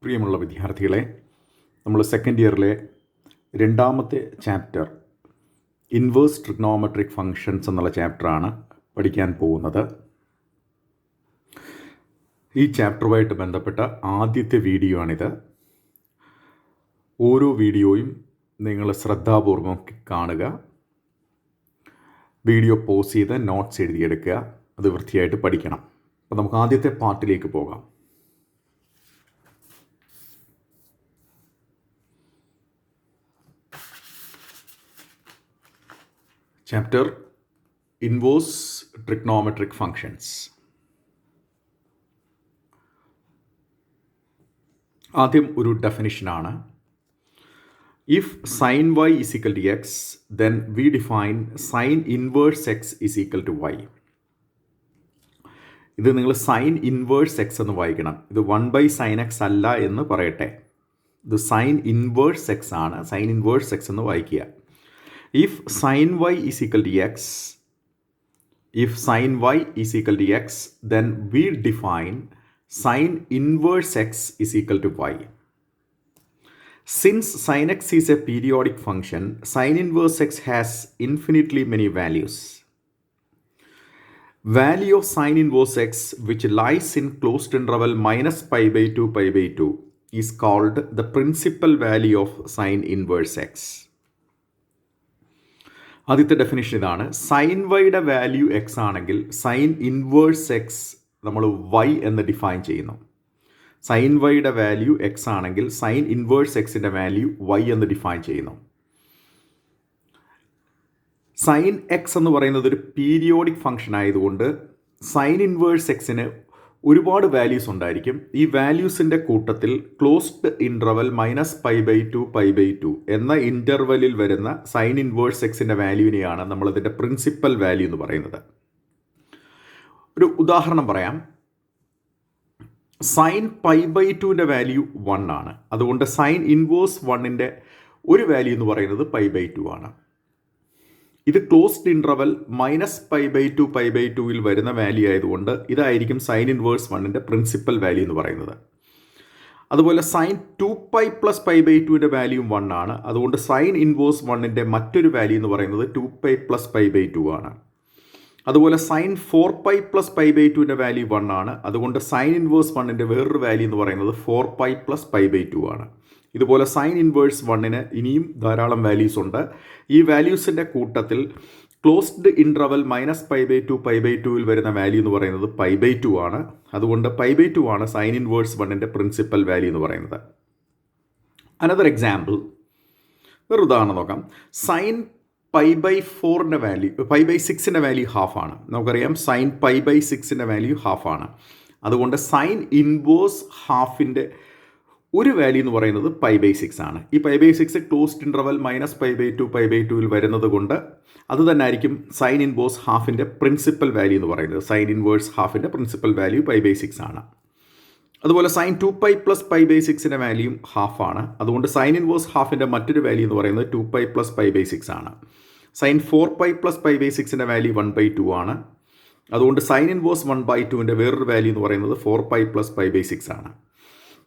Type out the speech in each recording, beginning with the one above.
പ്രിയമുള്ള വിദ്യാർത്ഥികളെ, നമ്മൾ സെക്കൻഡ് ഇയറിലെ രണ്ടാമത്തെ ചാപ്റ്റർ ഇൻവേഴ്സ് ട്രിഗ്നോമെട്രിക് ഫങ്ഷൻസ് എന്നുള്ള ചാപ്റ്ററാണ് പഠിക്കാൻ പോകുന്നത്. ഈ ചാപ്റ്ററുമായിട്ട് ബന്ധപ്പെട്ട ആദ്യത്തെ വീഡിയോ ആണിത്. ഓരോ വീഡിയോയും നിങ്ങൾ ശ്രദ്ധാപൂർവം കാണുക, വീഡിയോ പോസ് ചെയ്ത് നോട്ട്സ് എഴുതിയെടുക്കുക, അത് വൃത്തിയായിട്ട് പഠിക്കണം. അപ്പോൾ നമുക്ക് ആദ്യത്തെ പാർട്ടിലേക്ക് പോകാം. Chapter inverse trigonometric functions. ആദ്യം ഒരു ഡെഫിനിഷനാണ്. If sine y is equal to x, then we define sine inverse x is equal to y. ഇത് നിങ്ങൾ സൈൻ ഇൻവേഴ്സ് എക്സ് എന്ന് വായിക്കണം. ഇത് 1/sin x അല്ല എന്ന് പറയട്ടെ. ഇത് സൈൻ ഇൻവേഴ്സ് എക്സ് ആണ്. സൈൻ ഇൻവേഴ്സ് എക്സ് എന്ന് വായിക്കുക. If sin y is equal to x, then we define sin inverse x is equal to y. Since sin x is a periodic function, sin inverse x has infinitely many values. Value of sin inverse x, which lies in closed interval minus pi by 2 pi by 2, is called the principal value of sin inverse x. ആദ്യത്തെ definition ഇതാണ്. Sine വൈയുടെ value x ആണെങ്കിൽ sine inverse x നമ്മൾ y എന്ന് define ചെയ്യുന്നു. Sine വൈയുടെ value x ആണെങ്കിൽ sine inverse എക്സിൻ്റെ വാല്യൂ വൈ എന്ന് ഡിഫൈൻ ചെയ്യുന്നു. സൈൻ എക്സ് എന്ന് പറയുന്നത് ഒരു പീരിയോഡിക് ഫംഗ്ഷൻ ആയതുകൊണ്ട് സൈൻ ഇൻവേഴ്സ് എക്സിന് ഒരുപാട് വാല്യൂസ് ഉണ്ടായിരിക്കും. ഈ വാല്യൂസിൻ്റെ കൂട്ടത്തിൽ closed interval minus pi by 2 pi by 2 എന്ന ഇൻ്റർവെല്ലിൽ വരുന്ന സൈൻ ഇൻവേഴ്സ് എക്സിൻ്റെ വാല്യൂവിനെയാണ് നമ്മളതിൻ്റെ പ്രിൻസിപ്പൽ വാല്യൂ എന്ന് പറയുന്നത്. ഒരു ഉദാഹരണം പറയാം. സൈൻ പൈ ബൈ 2ൻ്റെ വാല്യൂ 1 ആണ്. അതുകൊണ്ട് സൈൻ ഇൻവേഴ്സ് 1ൻ്റെ ഒരു വാല്യൂ എന്ന് പറയുന്നത് പൈ ബൈ 2 ആണ്. ഇത് closed interval minus pi by 2 pi by 2വിൽ വരുന്ന വാല്യൂ ആയതുകൊണ്ട് ഇതായിരിക്കും സൈൻ ഇൻവേഴ്സ് 1ൻ്റെ പ്രിൻസിപ്പൽ വാല്യൂ എന്ന് പറയുന്നത്. അതുപോലെ സൈൻ 2π പ്ലസ് പൈ ബൈ 2ൻ്റെ വാല്യൂ 1 ആണ്. അതുകൊണ്ട് സൈൻ ഇൻവേഴ്സ് 1ൻ്റെ മറ്റൊരു വാല്യൂ എന്ന് പറയുന്നത് 2π പ്ലസ് പൈ ബൈ 2 ആണ്. അതുപോലെ സൈൻ 4π പ്ലസ് പൈ ബൈ 2ൻ്റെ വാല്യൂ 1 ആണ്. അതുകൊണ്ട് സൈൻ ഇൻവേഴ്സ് 1ൻ്റെ വേറൊരു വാല്യൂ എന്ന് പറയുന്നത് 4π പ്ലസ് പൈ ബൈ 2 ആണ്. ഇതുപോലെ സൈൻ ഇൻവേഴ്സ് 1ന് ഇനിയും ധാരാളം വാല്യൂസ് ഉണ്ട്. ഈ വാല്യൂസിൻ്റെ കൂട്ടത്തിൽ closed interval minus pi by 2 pi by 2വിൽ വരുന്ന വാല്യൂ എന്ന് പറയുന്നത് പൈ ബൈ 2 ആണ്. അതുകൊണ്ട് പൈ ബൈ 2 ആണ് സൈൻ ഇൻവേഴ്സ് 1ൻ്റെ പ്രിൻസിപ്പൽ വാല്യൂ എന്ന് പറയുന്നത്. അനദർ എക്സാമ്പിൾ, വേറെ ഉദാഹരണം നോക്കാം. സൈൻ പൈ ബൈ 4ൻ്റെ വാല്യൂ പൈ ബൈ 6ൻ്റെ വാല്യൂ ഹാഫ് ആണ്. നമുക്കറിയാം സൈൻ പൈ ബൈ 6ൻ്റെ വാല്യൂ ഹാഫ് ആണ്. അതുകൊണ്ട് സൈൻ ഇൻവേഴ്സ് ഹാഫിൻ്റെ ഒരു വാല്യൂ എന്ന് പറയുന്നത് പൈ ബൈ 6 ആണ്. ഈ pi by 6 closed interval minus pi by 2 pi by 2വിൽ വരുന്നത് കൊണ്ട് അത് തന്നെ ആയിരിക്കും സൈൻ ഇൻവേഴ്സ് ഹാഫിൻ്റെ പ്രിൻസിപ്പൽ വാല്യൂ എന്ന് പറയുന്നത്. സൈൻ ഇൻവേഴ്സ് ഹാഫിൻ്റെ പ്രിൻസിപ്പൽ വാല്യൂ പൈ ബൈ 6 ആണ്. അതുപോലെ സൈൻ 2π പ്ലസ് പൈ ബൈ 6ൻ്റെ വാല്യൂ ഹാഫ് ആണ്. അതുകൊണ്ട് സൈൻ ഇൻവേഴ്സ് ഹാഫിൻ്റെ മറ്റൊരു വാല്യൂ എന്ന് പറയുന്നത് 2π പ്ലസ് പൈ ബൈ 6 ആണ്. സൈൻ 4π പ്ലസ് പൈ ബൈ 6ൻ്റെ വാല്യൂ 1/2 ആണ്. അതുകൊണ്ട് സൈൻ ഇൻവേഴ്സ് 1/2ൻ്റെ വേറൊരു വാല്യൂ എന്ന് പറയുന്നത് 4π പ്ലസ് പൈ ബൈ 6 ആണ്.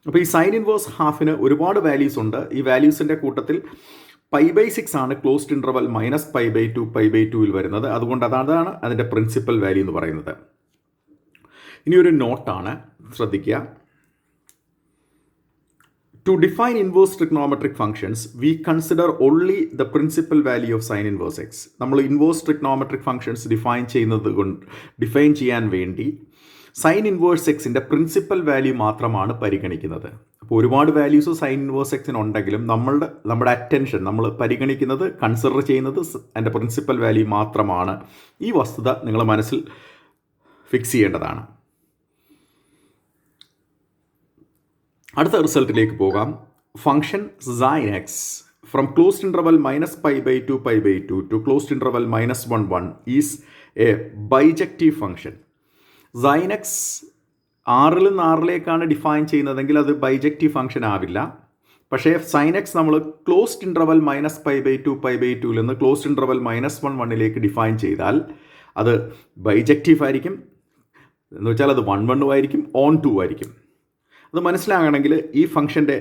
അപ്പോൾ ഈ സൈൻ ഇൻവേഴ്സ് ഹാഫിന് ഒരുപാട് വാല്യൂസ് ഉണ്ട്. ഈ വാല്യൂസിൻ്റെ കൂട്ടത്തിൽ പൈ ബൈ 6 ആണ് closed interval minus pi by 2 pi by 2വിൽ വരുന്നത്. അതുകൊണ്ട് അതാണ് അതിൻ്റെ പ്രിൻസിപ്പൽ വാല്യൂ എന്ന് പറയുന്നത്. ഇനി ഒരു നോട്ടാണ്, ശ്രദ്ധിക്കുക. To define inverse trigonometric functions, we consider only the principal value of sin inverse x. നമ്മൾ ഇൻവേഴ്സ് ട്രിഗ്നോമെട്രിക് ഫംഗ്ഷൻസ് ഡിഫൈൻ ചെയ്യാൻ വേണ്ടി സൈൻ ഇൻവേഴ്സ് എക്സിൻ്റെ പ്രിൻസിപ്പൽ വാല്യൂ മാത്രമാണ് പരിഗണിക്കുന്നത്. അപ്പോൾ ഒരുപാട് വാല്യൂസ് സൈൻ ഇൻവേഴ്സ് എക്സിന് ഉണ്ടെങ്കിലും നമ്മുടെ അറ്റൻഷൻ നമ്മൾ പരിഗണിക്കുന്നത്, കൺസിഡർ ചെയ്യുന്നത് അതിൻ്റെ പ്രിൻസിപ്പൽ വാല്യൂ മാത്രമാണ്. ഈ വസ്തുത നിങ്ങൾ മനസ്സിൽ ഫിക്സ് ചെയ്യേണ്ടതാണ്. അടുത്ത റിസൾട്ടിലേക്ക് പോകാം. Function sine x from closed interval minus pi by 2 pi by 2 to closed interval minus 1 1 is a bijective function. Sine x 6ൽ നിന്ന് 6ലേക്കാണ് ഡിഫൈൻ ചെയ്യുന്നതെങ്കിൽ അത് ബൈജക്റ്റീവ് ഫംഗ്ഷൻ ആവില്ല. പക്ഷേ സൈൻ എക്സ് നമ്മൾ closed interval minus pi by 2 pi by 2ൽ നിന്ന് ക്ലോസ്ഡ് ഇൻ്റർവൽ മൈനസ് 1 1ലേക്ക് ഡിഫൈൻ ചെയ്താൽ അത് ബൈജക്റ്റീവ് ആയിരിക്കും. എന്ന് വെച്ചാൽ അത് 1 1 ആയിരിക്കും, ഓൺ 2 ആയിരിക്കും. അത് മനസ്സിലാകണമെങ്കിൽ ഈ ഫംഗ്ഷൻ്റെ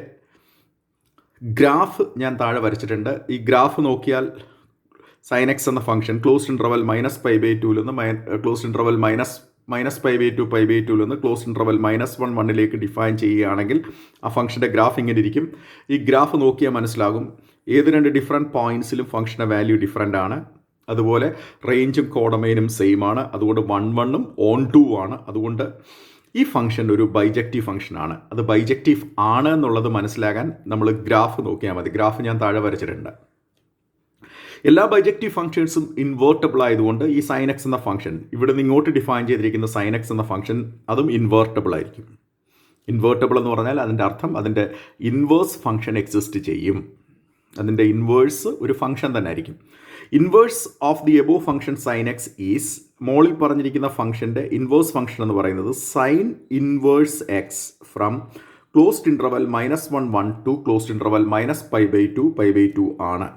ഗ്രാഫ് ഞാൻ താഴെ വരച്ചിട്ടുണ്ട്. ഈ ഗ്രാഫ് നോക്കിയാൽ സൈൻ എക്സ് എന്ന ഫംഗ്ഷൻ ക്ലോസ്ഡ് ഇൻ്റർവൽ -π/2 നിന്ന് ക്ലോസ്ഡ് ഇൻ്റർവൽ -π/2 നിന്ന് ക്ലോസ്ഡ് ഇൻ്റർവൽ -1 ഡിഫൈൻ ചെയ്യുകയാണെങ്കിൽ ആ ഫംഗ്ഷൻ്റെ ഗ്രാഫ് ഇങ്ങനെ ഇരിക്കും. ഈ ഗ്രാഫ് നോക്കിയാൽ മനസ്സിലാകും ഏത് രണ്ട് ഡിഫറെൻറ്റ് പോയിൻറ്റ്സിലും ഫംഗ്ഷൻ്റെ വാല്യൂ ഡിഫറൻ്റ് ആണ്. അതുപോലെ റേഞ്ചും കോഡൊമൈനും സെയിം ആണ്. അതുകൊണ്ട് 1 1 ഓൺ 2 ആണ്. അതുകൊണ്ട് ഈ ഫംഗ്ഷൻ ഒരു ബൈജക്റ്റീവ് ഫംഗ്ഷനാണ്. അത് ബൈജക്റ്റീവ് ആണ് എന്നുള്ളത് മനസ്സിലാകാൻ നമ്മൾ ഗ്രാഫ് നോക്കിയാൽ മതി. ഗ്രാഫ് ഞാൻ താഴെ വരച്ചിട്ടുണ്ട്. എല്ലാ ബൈജക്റ്റീവ് ഫംഗ്ഷൻസും ഇൻവേർട്ടബിൾ ആയതുകൊണ്ട് ഈ സൈൻ എക്സ് എന്ന ഫംഗ്ഷൻ ഇവിടെ നിന്ന് ഇങ്ങോട്ട് ഡിഫൈൻ ചെയ്തിരിക്കുന്ന സൈൻ എക്സ് എന്ന ഫംഗ്ഷൻ അതും ഇൻവേർട്ടബിൾ ആയിരിക്കും. ഇൻവേർട്ടബിൾ എന്ന് പറഞ്ഞാൽ അതിൻ്റെ അർത്ഥം അതിൻ്റെ ഇൻവേഴ്സ് ഫംഗ്ഷൻ എക്സിസ്റ്റ് ചെയ്യും. അതിൻ്റെ ഇൻവേഴ്സ് ഒരു ഫംഗ്ഷൻ തന്നെ ആയിരിക്കും. Inverse of the above function sine x is, മോളിൽ പറഞ്ഞിരിക്കുന്ന ഫംഗ്ഷൻ്റെ ഇൻവേഴ്സ് ഫംഗ്ഷൻ എന്ന് പറയുന്നത് sine inverse x from closed interval -1 1 to closed interval -π/2 ആണ്.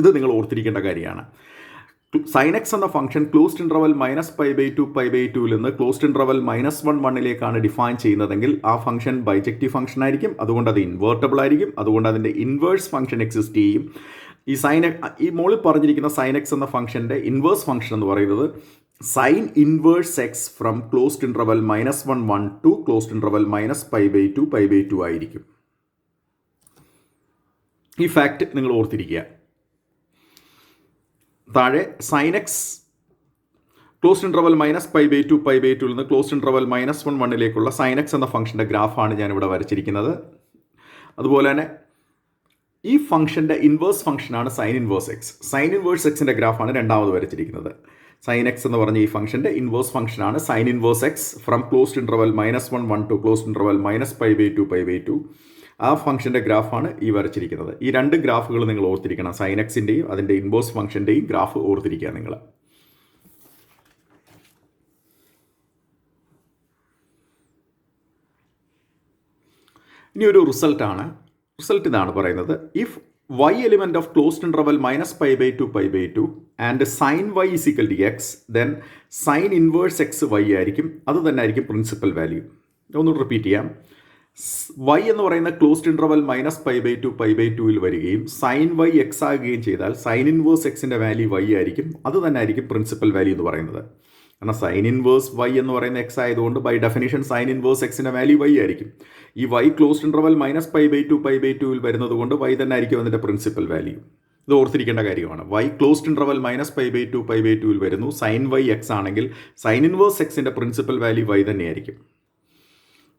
ഇത് നിങ്ങൾ ഓർത്തിരിക്കേണ്ട കാര്യമാണ്. സൈൻ എക്സ് എന്ന ഫംഗ്ഷൻ ക്ലോസ്ഡ് ഇൻ്റർവൽ -π/2 നിന്ന് ക്ലോസ്ഡ് ഇൻ്റർവൽ -1 1 ഡിഫൈൻ ചെയ്യുന്നതെങ്കിൽ ആ ഫംഗ്ഷൻ ബൈജക്റ്റീവ് ഫംഗ്ഷൻ ആയിരിക്കും. അതുകൊണ്ട് അത് ഇൻവേർട്ടബിൾ ആയിരിക്കും. അതുകൊണ്ട് അതിൻ്റെ ഇൻവേഴ്സ് ഫംഗ്ഷൻ എക്സിസ്റ്റ് ചെയ്യും. ഈ മോളിൽ പറഞ്ഞിരിക്കുന്ന സൈൻ എക്സ് എന്ന ഫംഗ്ഷൻ്റെ ഇൻവേഴ്സ് ഫംഗ്ഷൻ എന്ന് പറയുന്നത് sine inverse x from closed interval -1 1 to closed interval -π/2 ആയിരിക്കും. ഈ ഫാക്റ്റ് നിങ്ങൾ ഓർത്തിരിക്കുക. താഴെ സൈൻ എക്സ് ക്ലോസ്ഡ് ഇൻ്റർവൽ -π/2 നിന്ന് ക്ലോസ്ഡ് ഇൻ്റർവൽ -1 1 സൈൻ എക്സ് എന്ന ഫംഗ്ഷൻ്റെ ഗ്രാഫാണ് ഞാനിവിടെ വരച്ചിരിക്കുന്നത്. അതുപോലെ തന്നെ ഈ ഫംഗ്ഷൻ്റെ ഇൻവേഴ്സ് ഫംഗ്ഷനാണ് sine inverse x. Sine inverse എക്സിൻ്റെ ഗ്രാഫാണ് രണ്ടാമത് വരച്ചിരിക്കുന്നത്. സൈൻ എക്സ് എന്ന് പറഞ്ഞ ഈ ഫംഗ്ഷൻ്റെ ഇൻവേഴ്സ് ഫംഗ്ഷനാണ് sine inverse x from closed interval -1 1 to closed interval -π/2 ആ ഫംഗ്ഷൻ്റെ ഗ്രാഫാണ് ഈ വരച്ചിരിക്കുന്നത്. ഈ രണ്ട് ഗ്രാഫുകൾ നിങ്ങൾ ഓർത്തിരിക്കണം. സൈൻ എക്സിൻ്റെയും അതിൻ്റെ ഇൻവേഴ്സ് ഫംഗ്ഷൻ്റെയും ഗ്രാഫ് ഓർത്തിരിക്കുക നിങ്ങൾ. ഇനി ഒരു റിസൾട്ട് ഇതാണ് പറയുന്നത്. If y element of closed interval -π/2 and sine y = x, then sine inverse x y ആയിരിക്കും. അത് തന്നെ ആയിരിക്കും പ്രിൻസിപ്പൽ വാല്യൂ. ഒന്നുകൂടി റിപ്പീറ്റ് ചെയ്യാം. y എന്ന് പറയുന്ന ക്ലോസ്ഡ് ഇൻ്റർവൽ -π/2 വരികയും സൈൻ y x ആകുകയും ചെയ്താൽ സൈൻ ഇൻവേഴ്സ് എക്സിൻ്റെ വാല്യൂ y ആയിരിക്കും. അത് തന്നെ ആയിരിക്കും പ്രിൻസിപ്പൽ വാല്യൂ എന്ന് പറയുന്നത്. കാരണം സൈൻ ഇൻവേഴ്സ് y എന്ന് പറയുന്ന എക്സ് ആയതുകൊണ്ട് ബൈ ഡെഫിനിഷൻ സൈൻ ഇൻവേഴ്സ് എക്സിൻ്റെ വാല്യൂ y ആയിരിക്കും. ഈ y ക്ലോസ്ഡ് ഇൻ്റർവൽ -π/2 വരുന്നത് കൊണ്ട് y തന്നെ ആയിരിക്കും അതിൻ്റെ പ്രിൻസിപ്പൽ വാല്യൂ. ഇത് ഓർത്തിരിക്കേണ്ട കാര്യമാണ്. y ക്ലോസ്ഡ് ഇൻ്റർവൽ -π/2 വരുന്നു. സൈൻ y x ആണെങ്കിൽ സൈൻ ഇൻവേഴ്സ് എക്സിൻ്റെ പ്രിൻസിപ്പൽ വാല്യൂ y തന്നെയായിരിക്കും.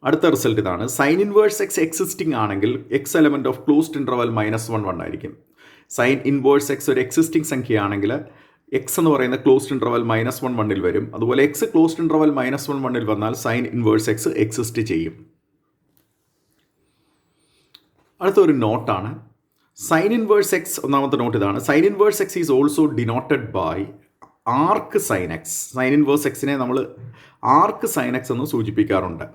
അടുത്ത റിസൾട്ട് ഇതാണ്. സൈൻ ഇൻവേഴ്സ് എക്സ് എക്സിസ്റ്റിംഗ് ആണെങ്കിൽ X element of closed interval -1 1 ആയിരിക്കും. സൈൻ ഇൻവേഴ്സ് എക്സ് ഒരു എക്സിസ്റ്റിംഗ് സംഖ്യയാണെങ്കിൽ എക്സ് എന്ന് പറയുന്ന ക്ലോസ്ഡ് ഇൻ്റർവൽ -1 1 വരും. അതുപോലെ എക്സ് ക്ലോസ്ഡ് ഇൻ്റർവൽ -1 1 വന്നാൽ സൈൻ ഇൻവേഴ്സ് എക്സ് എക്സിസ്റ്റ് ചെയ്യും. അടുത്തൊരു നോട്ടാണ് സൈൻ ഇൻവേഴ്സ് എക്സ്. ഒന്നാമത്തെ നോട്ട് ഇതാണ്. Sine inverse x is also denoted by arc sine x. Sine inverse എക്സിനെ നമ്മൾ ആർക്ക് സൈൻ എക്സ് എന്ന് സൂചിപ്പിക്കാറുണ്ട്.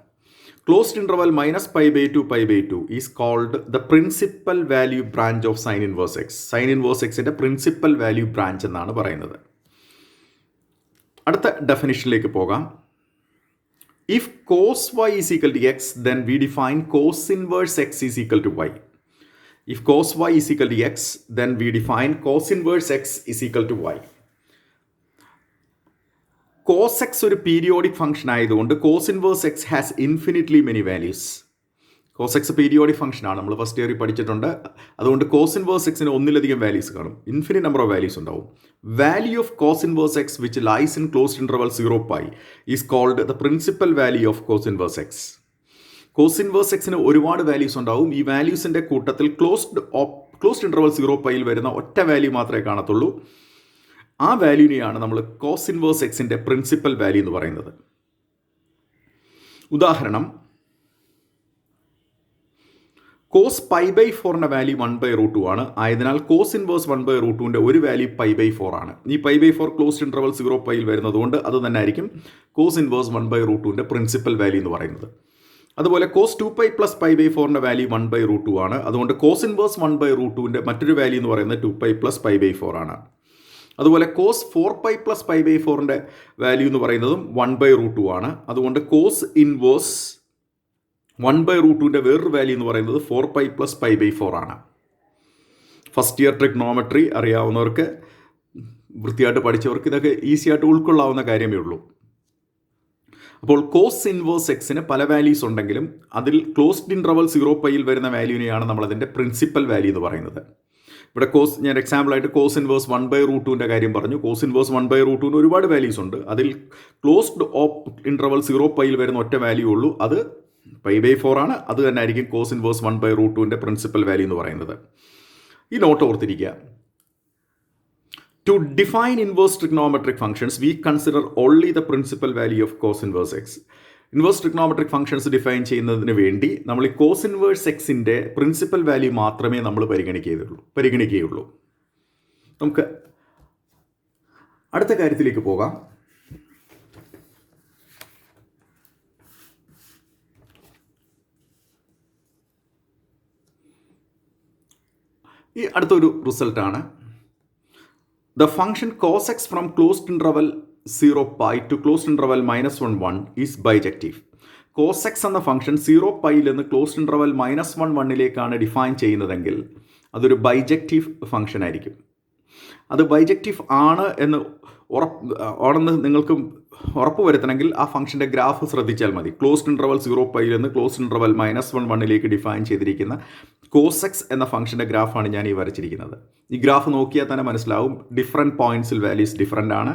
Closed interval -π/2 is called the principal value branch of sine inverse x. Sine inverse എക്സിൻ്റെ principal value branch എന്നാണ് പറയുന്നത്. അടുത്ത ഡെഫിനിഷനിലേക്ക് പോകാം. If cos y = x, then we define cos inverse x = y. If cos y = x, then we define cos inverse x = y. cos x ഒരു periodic function ആയതുകൊണ്ട് cos inverse x has infinitely many values. cos x periodic ഫംഗ്ഷനാണ്, നമ്മൾ first ഇയറിൽ പഠിച്ചിട്ടുണ്ട്. അതുകൊണ്ട് cos inverse x ഒന്നിലധികം values കാണും. Infinite number of values ഉണ്ടാവും. Value of cos inverse x which lies in closed interval 0π is called the principal value of cos inverse x. cos inverse x ഒരുപാട് values ഉണ്ടാവും. ഈ വാല്യൂസിൻ്റെ കൂട്ടത്തിൽ closed interval 0π വരുന്ന ഒറ്റ വാല്യൂ മാത്രമേ കാണത്തുള്ളൂ. ആ വാല്യൂനെയാണ് നമ്മൾ cos inverse എക്സിൻ്റെ പ്രിൻസിപ്പൽ വാല്യൂ എന്ന് പറയുന്നത്. ഉദാഹരണം, cos π/4 വാല്യൂ 1/√2 ആണ്. ആയതിനാൽ cos ഇൻവേഴ്സ് 1/√2 ഒരു വാല്യൂ π/4 ആണ്. ഈ π/4 ക്ലോസ്ഡ് ഇൻ്റർവൽ 0π വരുന്നതുകൊണ്ട് അത് തന്നെ ആയിരിക്കും cos ഇൻവേഴ്സ് 1/√2 പ്രിൻസിപ്പൽ വാല്യൂ എന്ന് പറയുന്നത്. അതുപോലെ cos 2π + π/4 വാല്യൂ 1/√2 ആണ്. അതുകൊണ്ട് cos ഇൻവേഴ്സ് 1/√2 മറ്റൊരു വാല്യൂ എന്ന് പറയുന്നത് 2π + π/4 ആണ്. അതുപോലെ cos 4π + π/4 വാല്യൂ എന്ന് പറയുന്നതും 1/√2 ആണ്. അതുകൊണ്ട് cos ഇൻവേഴ്സ് 1/√2ൻ്റെ വേറൊരു വാല്യൂ എന്ന് പറയുന്നത് 4π + π/4 ആണ്. ഫസ്റ്റ് ഇയർ ട്രിഗ്നോമെട്രി അറിയാവുന്നവർക്ക്, വൃത്തിയായിട്ട് പഠിച്ചവർക്ക് ഇതൊക്കെ ഈസി ആയിട്ട് ഉൾക്കൊള്ളാവുന്ന കാര്യമേ ഉള്ളൂ. അപ്പോൾ കോസ് ഇൻവേഴ്സ് എക്സിന് പല വാല്യൂസ് ഉണ്ടെങ്കിലും അതിൽ ക്ലോസ്ഡ് ഇൻ്റർവൽ 0πയിൽ വരുന്ന വാല്യൂവിനെയാണ് നമ്മളതിൻ്റെ പ്രിൻസിപ്പൽ വാല്യൂ എന്ന് പറയുന്നത്. ഇവിടെ ഞാൻ എക്സാമ്പിളായിട്ട് കോസ് ഇൻവേഴ്സ് 1/√2ൻ്റെ കാര്യം പറഞ്ഞു. കോസ് ഇൻവേഴ്സ് 1/√2ന് ഒരുപാട് വാല്യൂസ് ഉണ്ട്. അതിൽ ക്ലോസ്ഡ് ഇൻ്റർവൽ 0πയിൽ വരുന്ന ഒറ്റ വാല്യൂ ഉള്ളൂ, അത് π/4 ആണ്. അത് തന്നെ ആയിരിക്കും കോസ് ഇൻവേഴ്സ് 1/√2ൻ്റെ പ്രിൻസിപ്പൽ വാല്യൂ എന്ന് പറയുന്നത്. ഈ നോട്ട് ഓർത്തിരിക്കുക. To define inverse trigonometric functions, we consider only the principal value of cos inverse x. Inverse trigonometric functions define ചെയ്യുന്നതിന് വേണ്ടി നമ്മൾ ഈ കോസ് ഇൻവേഴ്സ് എക്സിൻ്റെ പ്രിൻസിപ്പൽ വാല്യൂ മാത്രമേ നമ്മൾ പരിഗണിക്കുകയുള്ളൂ. നമുക്ക് അടുത്ത കാര്യത്തിലേക്ക് പോകാം. ഈ അടുത്തൊരു റിസൾട്ടാണ്. The function cos x from closed interval 0π to closed interval -1 1 is bijective. cos x എന്ന ഫംഗ്ഷൻ 0πയിൽ നിന്ന് ക്ലോസ്ഡ് ഇൻ്റർവൽ -1 1ലേക്കാണ് ഡിഫൈൻ ചെയ്യുന്നതെങ്കിൽ അതൊരു ബൈജക്റ്റീവ് ഫംഗ്ഷൻ ആയിരിക്കും. അത് ബൈജക്റ്റീവ് ആണെന്ന് നിങ്ങൾക്ക് ഉറപ്പ് വരുത്തണമെങ്കിൽ ആ ഫംഗ്ഷൻ്റെ ഗ്രാഫ് ശ്രദ്ധിച്ചാൽ മതി. ക്ലോസ്ഡ് ഇൻ്റർവൽ 0πയിൽ നിന്ന് ക്ലോസ്ഡ് ഇൻ്റർവൽ -1 1ലേക്ക് ഡിഫൈൻ ചെയ്തിരിക്കുന്ന കോസ് എക്സ് എന്ന ഫംഗ്ഷൻ്റെ ഗ്രാഫാണ് ഞാൻ ഈ വരച്ചിരിക്കുന്നത്. ഈ ഗ്രാഫ് നോക്കിയാൽ തന്നെ മനസ്സിലാവും ഡിഫറെൻറ്റ് പോയിൻറ്റ്സിൽ വാല്യൂസ് ഡിഫറൻ്റ് ആണ്,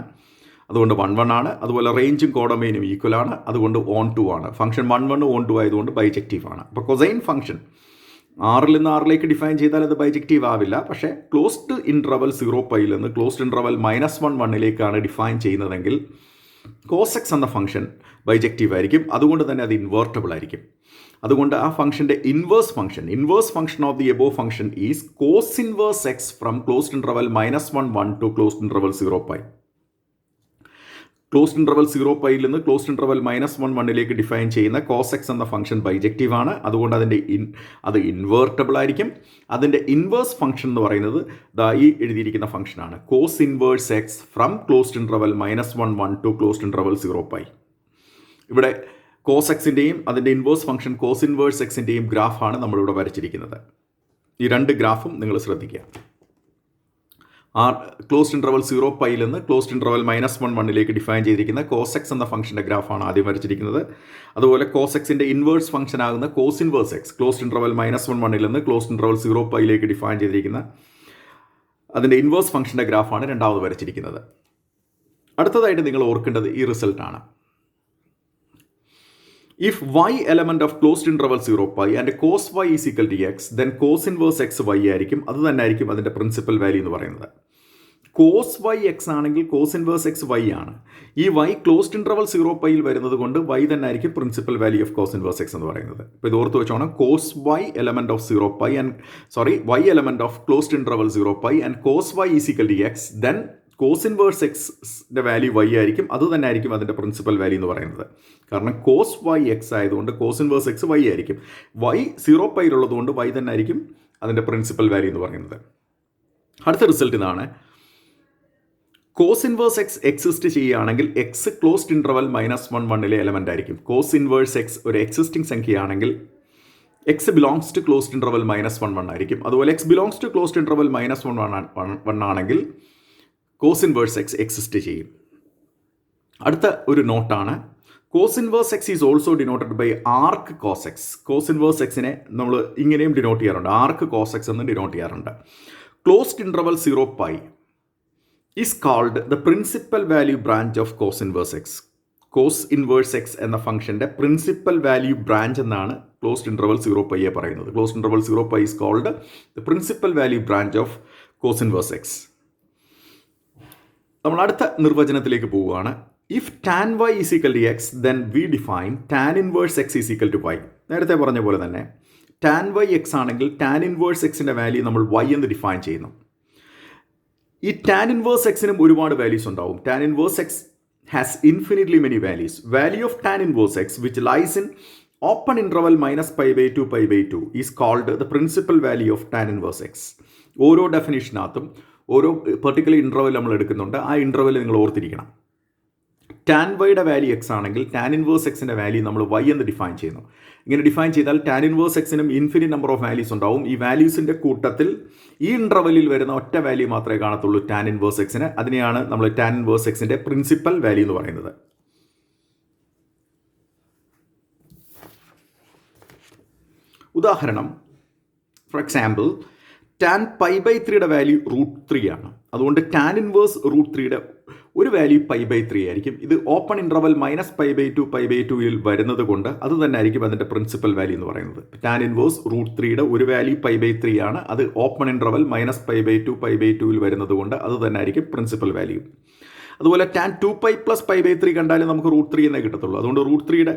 അതുകൊണ്ട് 1 1 ആണ്. അതുപോലെ റേഞ്ചും കോഡൊമൈനും ഈക്വൽ ആണ്, അതുകൊണ്ട് ഓൺ 2 ആണ്. ഫംഗ്ഷൻ 1 1 ഓൺ 2 ആയതുകൊണ്ട് ബൈജക്റ്റീവ് ആണ്. അപ്പോൾ കൊസൈൻ ഫംഗ്ഷൻ 6ൽ നിന്ന് 6ലേക്ക് ഡിഫൈൻ ചെയ്താൽ അത് ബൈജക്റ്റീവ് ആവില്ല. പക്ഷേ ക്ലോസ്ഡ് ഇൻ്റർവൽ 0πയിൽ നിന്ന് ക്ലോസ്ഡ് ഇൻ്റർവൽ -1 1ലേക്കാണ് ഡിഫൈൻ ചെയ്യുന്നതെങ്കിൽ കോസ് എക്സ് എന്ന ഫംഗ്ഷൻ ബൈജക്റ്റീവ് ആയിരിക്കും. അതുകൊണ്ട് തന്നെ അത് ഇൻവേർട്ടബിൾ ആയിരിക്കും. അതുകൊണ്ട് ആ ഫംഗ്ഷൻ്റെ inverse function of the above function is cos inverse x from closed interval -1 1 to closed interval 0π. Closed interval 0πയിൽ നിന്ന് ക്ലോസ്ഡ് ഇൻ്റർവൽ -1 1ലേക്ക് ഡിഫൈൻ ചെയ്യുന്ന കോസ് എക്സ് എന്ന ഫംഗ്ഷൻ ബൈജക്റ്റീവ് ആണ്. അതുകൊണ്ട് അത് ഇൻവേർട്ടബിൾ ആയിരിക്കും. അതിൻ്റെ ഇൻവേഴ്സ് ഫംഗ്ഷൻ എന്ന് പറയുന്നത് ഈ എഴുതിയിരിക്കുന്ന ഫംഗ്ഷനാണ്, cos inverse x from closed interval -1 1 to closed interval 0π. ഇവിടെ കോസ് എക്സിൻ്റെയും അതിൻ്റെ ഇൻവേഴ്സ് ഫംഗ്ഷൻ കോസ് ഇൻവേഴ്സ് എക്സിൻ്റെയും ഗ്രാഫാണ് നമ്മളിവിടെ വരച്ചിരിക്കുന്നത്. ഈ രണ്ട് ഗ്രാഫും നിങ്ങൾ ശ്രദ്ധിക്കുക. ക്ലോസ്ഡ് ഇൻ്റർവൽ 0πയിൽ നിന്ന് ക്ലോസ്ഡ് ഇൻ്റർവൽ -1 1ലേക്ക് ഡിഫൈൻ ചെയ്തിരിക്കുന്ന കോസ് എക്സ് എന്ന ഫംഗ്ഷൻ്റെ ഗ്രാഫാണ് ആദ്യം വരച്ചിരിക്കുന്നത്. അതുപോലെ കോസ് എക്സിൻ്റെ ഇൻവേഴ്സ് ഫംഗ്ഷൻ ആകുന്ന cos inverse x closed interval -1 1ൽ നിന്ന് ക്ലോസ്ഡ് ഇൻ്റർവൽ 0πയിലേക്ക് ഡിഫൈൻ ചെയ്തിരിക്കുന്ന അതിൻ്റെ ഇൻവേഴ്സ് ഫംഗ്ഷൻ്റെ ഗ്രാഫാണ് രണ്ടാമത് വരച്ചിരിക്കുന്നത്. അടുത്തതായിട്ട് നിങ്ങൾ ഓർക്കേണ്ടത് ഈ റിസൾട്ടാണ്. If y element of closed interval 0π and cos y is equal to x, then cos inverse x y ആയിരിക്കും. അത് തന്നെ ആയിരിക്കും അതിൻ്റെ പ്രിൻസിപ്പൽ വാല്യൂ എന്ന് പറയുന്നത്. കോസ് വൈ എക്സ് ആണെങ്കിൽ കോസ് ഇൻവേഴ്സ് എക്സ് വൈ ആണ്. ഈ വൈ ക്ലോസ്ഡ് ഇൻ്റർവൽ 0πയിൽ വരുന്നത് കൊണ്ട് വൈ തന്നെ ആയിരിക്കും principal value of cos inverse x എന്ന് പറയുന്നത്. ഇപ്പോൾ ഇത് ഓർത്ത് വെച്ചോണം. Cos y element of 0π y element of closed interval 0π and cos y is equal to x, then cos inverse എക്സിൻ്റെ വാല്യൂ വൈ ആയിരിക്കും. അത് തന്നെ ആയിരിക്കും അതിൻ്റെ പ്രിൻസിപ്പൽ വാല്യൂ എന്ന് പറയുന്നത്. കാരണം കോസ് വൈ എക്സ് ആയതുകൊണ്ട് കോസ് ഇൻവേഴ്സ് എക്സ് വൈ ആയിരിക്കും. വൈ 0πയിലുള്ളത് കൊണ്ട് വൈ തന്നെ ആയിരിക്കും അതിൻ്റെ പ്രിൻസിപ്പൽ വാല്യൂ എന്ന് പറയുന്നത്. അടുത്ത റിസൾട്ട് ഇതാണ്. കോസ് ഇൻവേഴ്സ് എക്സ് എക്സിസ്റ്റ് ചെയ്യുകയാണെങ്കിൽ എക്സ് ക്ലോസ്ഡ് ഇൻ്റർവൽ -1 1ലെ എലമെൻ്റ് ആയിരിക്കും. കോസ് ഇൻവേഴ്സ് എക്സ് ഒരു എക്സിസ്റ്റിംഗ് സംഖ്യയാണെങ്കിൽ x belongs to closed interval -1 1 ആയിരിക്കും. അതുപോലെ x belongs to closed interval -1 1 ആണെങ്കിൽ കോസ് ഇൻവേഴ്സ് എക്സ് എക്സിസ്റ്റ് ചെയ്യും. അടുത്ത ഒരു നോട്ടാണ്, cos inverse x is also denoted by arc cos x. Cos inverse എക്സിനെ നമ്മൾ ഇങ്ങനെയും ഡിനോട്ട് ചെയ്യാറുണ്ട്, ആർക്ക് കോസ് എക്സ് എന്ന് ഡിനോട്ട് ചെയ്യാറുണ്ട്. Closed interval 0π is called the principal value branch of cos inverse x. Cos inverse x എന്ന ഫംഗ്ഷൻ്റെ principal value branch എന്നാണ് ക്ലോസ്ഡ് ഇൻ്റർവൽ 0πയെ പറയുന്നത്. Closed interval 0π is called the principal value branch of cos inverse x. നമ്മൾ അടുത്ത നിർവചനത്തിലേക്ക് പോവുകയാണ്. If tan y is equal to x, then we define tan inverse x is equal to y. നേരത്തെ പറഞ്ഞ പോലെ തന്നെ tan y x ആണെങ്കിൽ tan inverse എക്സിൻ്റെ value നമ്മൾ വൈ എന്ന് ഡിഫൈൻ ചെയ്യുന്നു. ഈ ടാൻ ഇൻവേഴ്സ് എക്സിനും ഒരുപാട് വാല്യൂസ് ഉണ്ടാവും. Tan inverse x has infinitely many values. Value of tan inverse x which lies in open interval -π/2 π/2 is called the principal value of tan inverse X. ഓരോ ഡെഫിനിഷനകത്തും ഓരോ particular interval നമ്മൾ എടുക്കുന്നുണ്ട്. ആ interval നിങ്ങൾ ഓർത്തിരിക്കണം. ടാൻ വൈയുടെ value x ആണെങ്കിൽ tan inverse എക്സിൻ്റെ വാല്യൂ നമ്മൾ വൈ എന്ന് ഡിഫൈൻ ചെയ്യുന്നു. ഇങ്ങനെ ഡിഫൈൻ ചെയ്താൽ ടാൻ ഇൻവേഴ്സ് എക്സിനും ഇൻഫിനിറ്റ് നമ്പർ ഓഫ് വാല്യൂസ് ഉണ്ടാവും. ഈ വാല്യൂസിൻ്റെ കൂട്ടത്തിൽ ഈ ഇൻ്റർവെല്ലിൽ വരുന്ന ഒറ്റ വാല്യൂ മാത്രമേ കാണത്തുള്ളൂ ടാൻ ഇൻവേഴ്സ് എക്സിന്. അതിനെയാണ് നമ്മൾ ടാൻ ഇൻവേഴ്സ് എക്സിൻ്റെ പ്രിൻസിപ്പൽ വാല്യൂ എന്ന് പറയുന്നത്. ഉദാഹരണം, for example, tan pi by 3യുടെ വാല്യൂ √3 ആണ്. അതുകൊണ്ട് ടാൻ ഇൻവേഴ്സ് √3യുടെ ഒരു വാല്യൂ പൈ ബൈ 3 ആയിരിക്കും. ഇത് ഓപ്പൺ ഇൻ്റർവൽ -π/2 വരുന്നത് കൊണ്ട് അത് തന്നെ ആയിരിക്കും അതിൻ്റെ പ്രിൻസിപ്പൽ വാല്യൂ എന്ന് പറയുന്നത്. ടാൻ ഇൻവേഴ്സ് √3യുടെ ഒരു വാല്യൂ പൈ ബൈ 3 ആണ്. അത് ഓപ്പൺ ഇൻ്റർവൽ -π/2 വരുന്നത് കൊണ്ട് അത് തന്നെ ആയിരിക്കും പ്രിൻസിപ്പൽ വാല്യൂ. അതുപോലെ ടാൻ 2π + π/3 കണ്ടാലും നമുക്ക് √3 എന്നേ കിട്ടത്തുള്ളൂ. അതുകൊണ്ട് √3യുടെ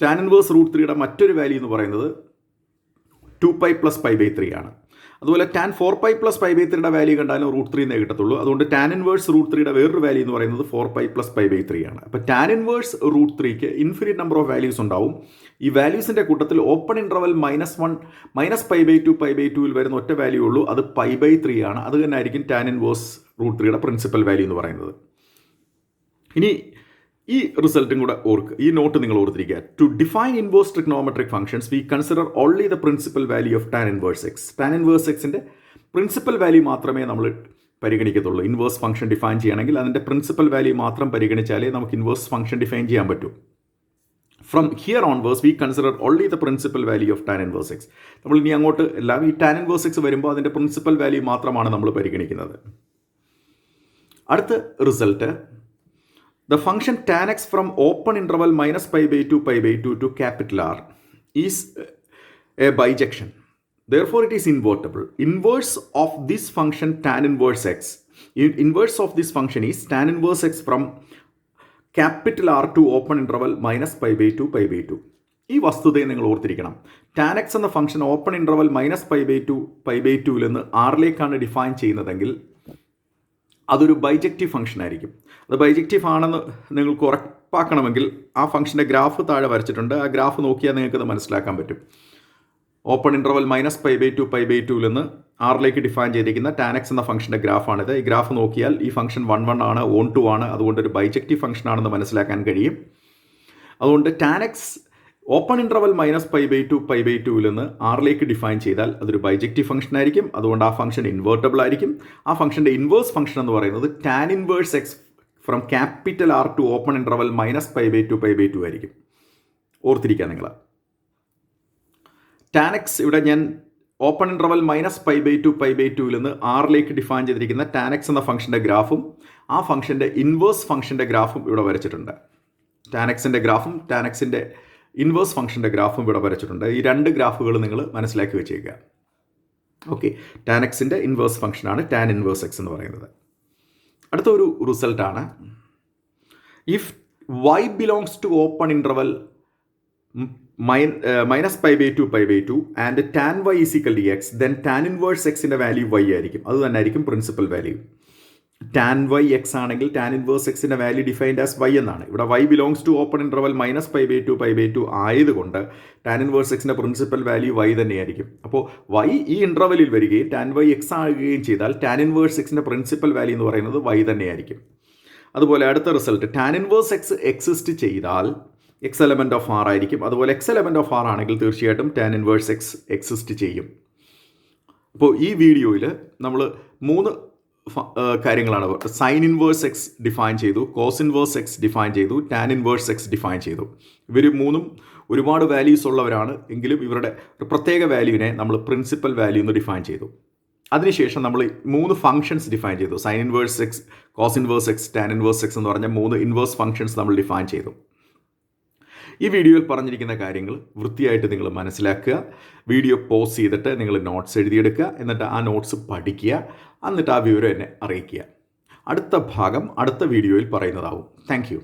ടാൻ ഇൻവേഴ്സ് √3യുടെ മറ്റൊരു വാല്യൂ എന്ന് പറയുന്നത് 2π + π/3 ആണ്. അതുപോലെ ടാൻ 4π + π/3യുടെ വാല്യൂ കണ്ടാലും √3 എന്നേ കിട്ടത്തുള്ളൂ. അതുകൊണ്ട് ടാൻ ഇൻവേഴ്സ് √3യുടെ വേറൊരു വാല്യൂ എന്ന് പറയുന്നത് 4π + π/3 ആണ്. അപ്പോൾ ടാൻ ഇൻവേഴ്സ് √3ക്ക് ഇൻഫിനിറ്റ് നമ്പർ ഓഫ് വാല്യൂസ് ഉണ്ടാവും. ഈ വാല്യൂസിൻ്റെ കൂട്ടത്തിൽ ഓപ്പൺ ഇൻ്റർവൽ -π/2 വരുന്ന ഒറ്റ വാല്യൂ ഉള്ളൂ, അത് π/3 ആണ്. അത് തന്നെ ആയിരിക്കും ടാൻ ഇൻവേഴ്സ് √3യുടെ പ്രിൻസിപ്പൽ വാല്യൂ എന്ന് പറയുന്നത്. ഇനി ഈ റിസൾട്ടും കൂടെ ഈ നോട്ട് നിങ്ങൾ ഓർത്തിരിക്കുക. To define inverse trigonometric functions we consider only the principal value of tan inverse x. Tan inverse എക്സിൻ്റെ പ്രിൻസിപ്പൽ വാല്യൂ മാത്രമേ നമ്മൾ പരിഗണിക്കത്തുള്ളൂ. ഇൻവേഴ്സ് ഫംഗ്ഷൻ ഡിഫൈൻ ചെയ്യണമെങ്കിൽ അതിൻ്റെ പ്രിൻസിപ്പൽ വാല്യൂ മാത്രം പരിഗണിച്ചാലേ നമുക്ക് ഇൻവേഴ്സ് ഫംഗ്ഷൻ ഡിഫൈൻ ചെയ്യാൻ പറ്റൂ. From here onwards V consider only the principal value of tan inverse x. നമ്മൾ ഇനി അങ്ങോട്ട് എല്ലാം ഈ ടാൻ ഇൻവേഴ്സ് എക്സ് വരുമ്പോൾ അതിൻ്റെ പ്രിൻസിപ്പൽ വാല്യൂ മാത്രമാണ് നമ്മൾ പരിഗണിക്കുന്നത്. അടുത്ത result, the function tan x from open interval -π/2 to capital R is a bijection. Therefore, it is invertible. Inverse of this function tan inverse x. Inverse of this function is tan inverse x from capital R to open interval -π/2. ഈ വസ്തുതയെ നിങ്ങൾ ഓർത്തിരിക്കണം. Tan X എന്ന function open interval -π/2 നിന്ന് ആറിലേക്കാണ് define ചെയ്യുന്നതെങ്കിൽ അതൊരു bijective function ആയിരിക്കും. അത് bijective ആണെന്ന് നിങ്ങൾക്ക് ഉറപ്പാക്കണമെങ്കിൽ ആ ഫംഗ്ഷൻ്റെ ഗ്രാഫ് താഴെ വരച്ചിട്ടുണ്ട്. ആ ഗ്രാഫ് നോക്കിയാൽ നിങ്ങൾക്കത് മനസ്സിലാക്കാൻ പറ്റും. ഓപ്പൺ ഇൻ്റർവൽ -π/2 നിന്ന് ആറിലേക്ക് ഡിഫൈൻ ചെയ്തിരിക്കുന്ന ടാൻ എക്സ് എന്ന ഫംഗ്ഷൻ്റെ ഗ്രാഫാണിത്. ഈ ഗ്രാഫ് നോക്കിയാൽ ഈ ഫംഗ്ഷൻ 1 ആണ്, 2 ആണ്. അതുകൊണ്ട് ഒരു ബൈജക്റ്റീവ് ഫംഗ്ഷൻ ആണെന്ന് മനസ്സിലാക്കാൻ കഴിയും. അതുകൊണ്ട് ടാൻ എക്സ് ഓപ്പൺ ഇൻ്റർവൽ -π/2 നിന്ന് ആറിലേക്ക് ഡിഫൈൻ ചെയ്താൽ അതൊരു ബൈജക്റ്റീവ് ഫംഗ്ഷൻ ആയിരിക്കും. അതുകൊണ്ട് ആ ഫംഗ്ഷൻ ഇൻവേർട്ടബിൾ ആയിരിക്കും. ആ ഫംഗ്ഷൻ്റെ ഇൻവേഴ്സ് ഫംഗ്ഷൻ എന്ന് പറയുന്നത് tan inverse x from capital R to open interval -π/2 ആയിരിക്കും. ഓർത്തിരിക്കുക നിങ്ങൾ. ടാൻ എക്സ് ഇവിടെ ഞാൻ ഓപ്പൺ ഇൻ്റർവൽ -π/2 നിന്ന് ആറിലേക്ക് ഡിഫൈൻ ചെയ്തിരിക്കുന്ന ടാൻ എക്സ് എന്ന ഫംഗ്ഷൻ്റെ ഗ്രാഫും ആ ഫംഗ്ഷൻ്റെ ഇൻവേഴ്സ് ഫംഗ്ഷൻ്റെ ഗ്രാഫും ഇവിടെ വരച്ചിട്ടുണ്ട്. ടാൻ എക്സിൻ്റെ ഗ്രാഫും ടാൻ എക്സിൻ്റെ ഇൻവേഴ്സ് ഫംഗ്ഷൻ്റെ ഗ്രാഫും ഇവിടെ വരച്ചിട്ടുണ്ട്. ഈ രണ്ട് ഗ്രാഫുകൾ നിങ്ങൾ മനസ്സിലാക്കി വെച്ചേക്കുക. ഓക്കെ, ടാൻ എക്സിൻ്റെ ഇൻവേഴ്സ് ഫംഗ്ഷനാണ് ടാൻ ഇൻവേഴ്സ് എക്സ് എന്ന് പറയുന്നത്. അടുത്ത ഒരു റിസൾട്ടാണ്, if y belongs to open interval -π/2 and tan y = x, then tan inverse എക്സിൻ്റെ വാല്യൂ y ആയിരിക്കും. അത് തന്നെ ആയിരിക്കും principal value. Tan y x ആണെങ്കിൽ ടാൻ ഇൻവേഴ്സ് എക്സിൻ്റെ വാല്യൂ ഡിഫൈൻഡ് ആസ് y എന്നാണ്. ഇവിടെ y belongs to open interval -π/2 ആയതുകൊണ്ട് ടാൻ ഇൻവേഴ്സ് എക്സിൻ്റെ പ്രിൻസിപ്പൽ വാല്യൂ y തന്നെയായിരിക്കും. അപ്പോൾ y ഈ ഇൻ്റർവലിൽ വരികയും ടാൻ വൈ എക്സ് ആകുകയും ചെയ്താൽ ടാൻ ഇൻവേഴ്സ് എക്സിൻ്റെ പ്രിൻസിപ്പൽ വാല്യൂ എന്ന് പറയുന്നത് y തന്നെയായിരിക്കും. അതുപോലെ അടുത്ത result, tan inverse x exist ചെയ്താൽ എക്സ് എലമെൻറ്റ് ഓഫ് ആർ ആയിരിക്കും. അതുപോലെ എക്സ് എലമെൻറ്റ് ഓഫ് ആർ ആണെങ്കിൽ തീർച്ചയായിട്ടും ടാൻ ഇൻവേഴ്സ് എക്സ് എക്സിസ്റ്റ് ചെയ്യും. അപ്പോൾ ഈ വീഡിയോയിൽ നമ്മൾ 3 കാര്യങ്ങളാണ്. സൈൻ ഇൻവേഴ്സ് എക്സ് ഡിഫൈൻ ചെയ്തു, കോസ് ഇൻവേഴ്സ് എക്സ് ഡിഫൈൻ ചെയ്തു, ടാൻ ഇൻവേഴ്സ് എക്സ് ഡിഫൈൻ ചെയ്തു. ഇവർ മൂന്നും ഒരുപാട് വാല്യൂസ് ഉള്ളവരാണ്. എങ്കിലും ഇവരുടെ ഒരു പ്രത്യേക വാല്യൂവിനെ നമ്മൾ പ്രിൻസിപ്പൽ വാല്യൂ എന്ന് ഡിഫൈൻ ചെയ്തു. അതിനുശേഷം നമ്മൾ 3 ഫംഗ്ഷൻസ് ഡിഫൈൻ ചെയ്തു. Sine inverse x, cos inverse x, tan inverse x എന്ന് പറഞ്ഞ 3 ഇൻവേഴ്സ് ഫംഗ്ഷൻസ് നമ്മൾ ഡിഫൈൻ ചെയ്തു. ഈ വീഡിയോയിൽ പറഞ്ഞിരിക്കുന്ന കാര്യങ്ങൾ വൃത്തിയായിട്ട് നിങ്ങൾ മനസ്സിലാക്കുക. വീഡിയോ പോസ് ചെയ്തിട്ട് നിങ്ങൾ നോട്ട്സ് എഴുതിയെടുക്കുക. എന്നിട്ട് ആ നോട്ട്സ് പഠിക്കുക. എന്നിട്ട് ആ വിവരം എന്നെ അറിയിക്കുക. അടുത്ത ഭാഗം അടുത്ത വീഡിയോയിൽ പറയുന്നതാവും. Thank you.